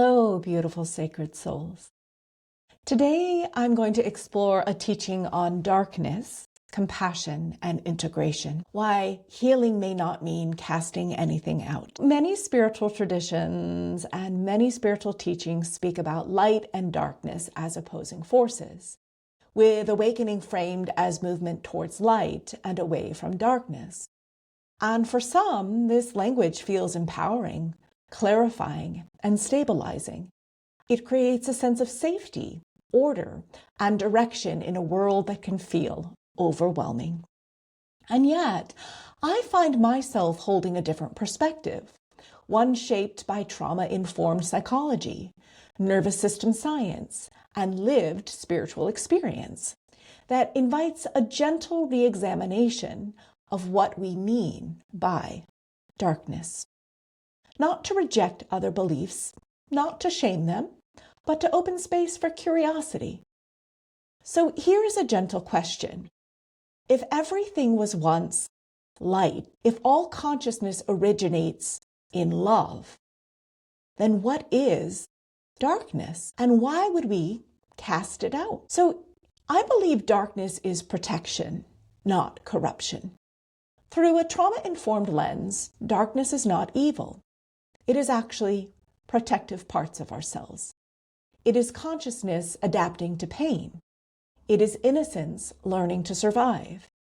Hello, beautiful sacred souls. Today, I'm going to explore a teaching on darkness, compassion, and integration. Why healing may not mean casting anything out. Many spiritual traditions and many spiritual teachings speak about light and darkness as opposing forces, with awakening framed as movement towards light and away from darkness. And for some, this language feels empowering, clarifying, and stabilizing. It creates a sense of safety, order, and direction in a world that can feel overwhelming. And yet, I find myself holding a different perspective, one shaped by trauma-informed psychology, nervous system science, and lived spiritual experience that invites a gentle re-examination of what we mean by darkness. Not to reject other beliefs, not to shame them, but to open space for curiosity. So here is a gentle question. If everything was once light, if all consciousness originates in love, then what is darkness? And why would we cast it out? So I believe darkness is protection, not corruption. Through a trauma-informed lens, darkness is not evil. It is actually protective parts of ourselves. It is consciousness adapting to pain. It is innocence learning to survive.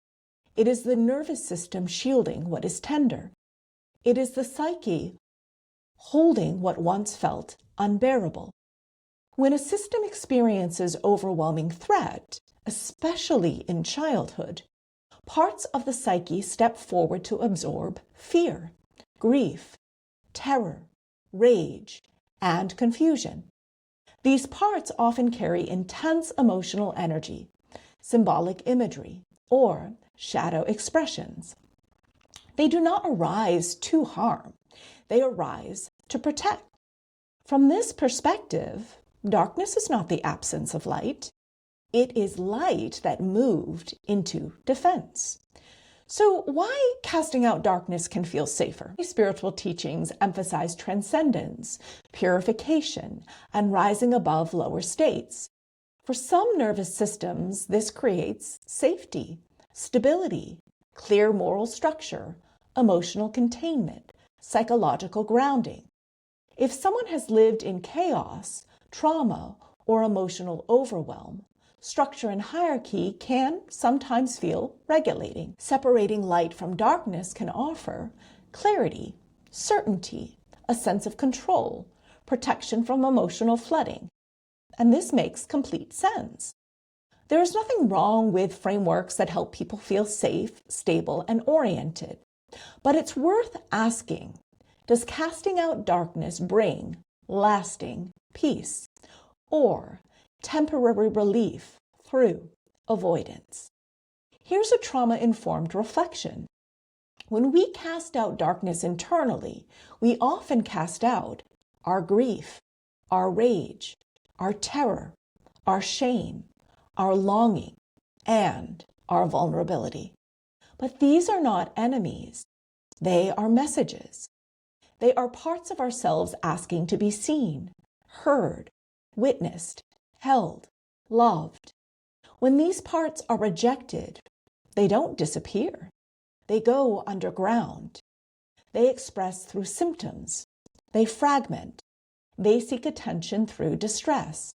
It is the nervous system shielding what is tender. It is the psyche holding what once felt unbearable. When a system experiences overwhelming threat, especially in childhood, parts of the psyche step forward to absorb fear, grief, terror, rage, and confusion. These parts often carry intense emotional energy, symbolic imagery, or shadow expressions. They do not arise to harm. They arise to protect. From this perspective, darkness is not the absence of light. It is light that moved into defense. So why casting out darkness can feel safer? Spiritual teachings emphasize transcendence, purification, and rising above lower states. For some nervous systems, this creates safety, stability, clear moral structure, emotional containment, psychological grounding. If someone has lived in chaos, trauma, or emotional overwhelm, structure and hierarchy can sometimes feel regulating. Separating light from darkness can offer clarity, certainty, a sense of control, protection from emotional flooding. And this makes complete sense. There is nothing wrong with frameworks that help people feel safe, stable, and oriented. But it's worth asking, does casting out darkness bring lasting peace or temporary relief through avoidance? Here's a trauma-informed reflection. When we cast out darkness internally, we often cast out our grief, our rage, our terror, our shame, our longing, and our vulnerability. But these are not enemies. They are messages. They are parts of ourselves asking to be seen, heard, witnessed, held, loved. When these parts are rejected, they don't disappear. They go underground. They express through symptoms. They fragment. They seek attention through distress.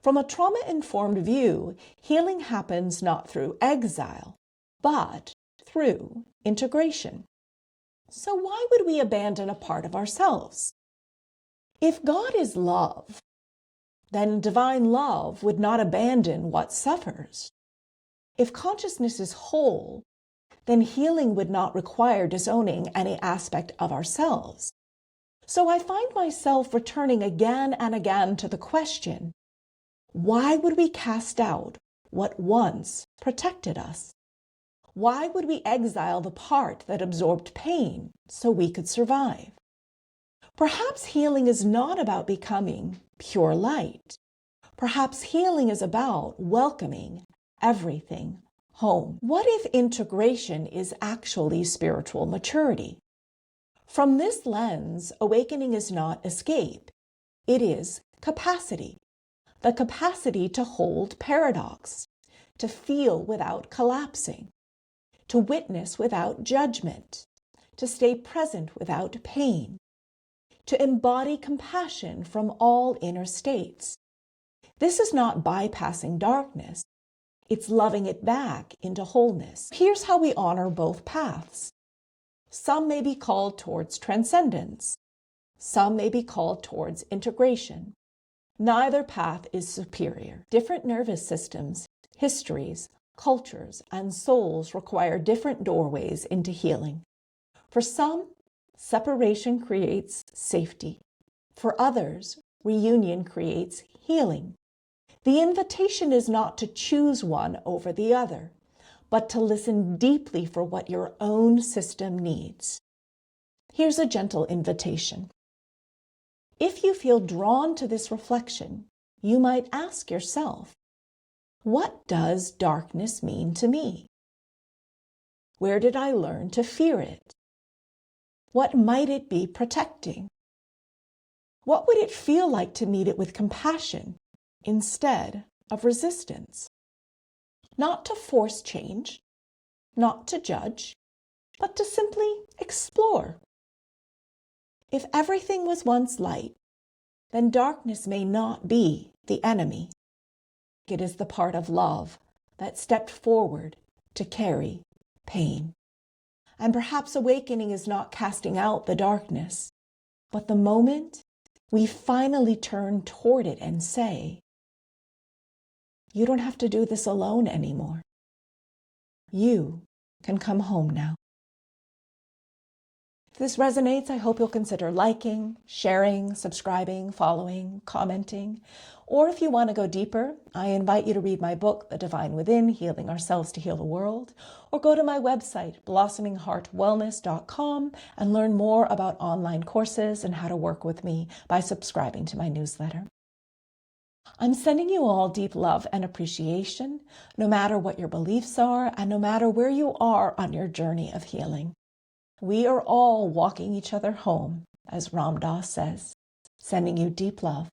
From a trauma-informed view, healing happens not through exile, but through integration. So why would we abandon a part of ourselves? If God is love, then divine love would not abandon what suffers. If consciousness is whole, then healing would not require disowning any aspect of ourselves. So I find myself returning again and again to the question, why would we cast out what once protected us? Why would we exile the part that absorbed pain so we could survive? Perhaps healing is not about becoming pure light. Perhaps healing is about welcoming everything home. What if integration is actually spiritual maturity? From this lens, awakening is not escape. It is capacity, the capacity to hold paradox, to feel without collapsing, to witness without judgment, to stay present without pain, to embody compassion from all inner states. This is not bypassing darkness. It's loving it back into wholeness. Here's how we honor both paths. Some may be called towards transcendence. Some may be called towards integration. Neither path is superior. Different nervous systems, histories, cultures, and souls require different doorways into healing. For some, separation creates safety. For others, reunion creates healing. The invitation is not to choose one over the other, but to listen deeply for what your own system needs. Here's a gentle invitation. If you feel drawn to this reflection, you might ask yourself, what does darkness mean to me? Where did I learn to fear it? What might it be protecting? What would it feel like to meet it with compassion instead of resistance? Not to force change, not to judge, but to simply explore. If everything was once light, then darkness may not be the enemy. It is the part of love that stepped forward to carry pain. And perhaps awakening is not casting out the darkness, but the moment we finally turn toward it and say, you don't have to do this alone anymore. You can come home now. If this resonates, I hope you'll consider liking, sharing, subscribing, following, commenting. Or if you want to go deeper, I invite you to read my book, The Divine Within, Healing Ourselves to Heal the World, or go to my website, blossomingheartwellness.com, and learn more about online courses and how to work with me by subscribing to my newsletter. I'm sending you all deep love and appreciation, no matter what your beliefs are and no matter where you are on your journey of healing. We are all walking each other home, as Ram Dass says, sending you deep love.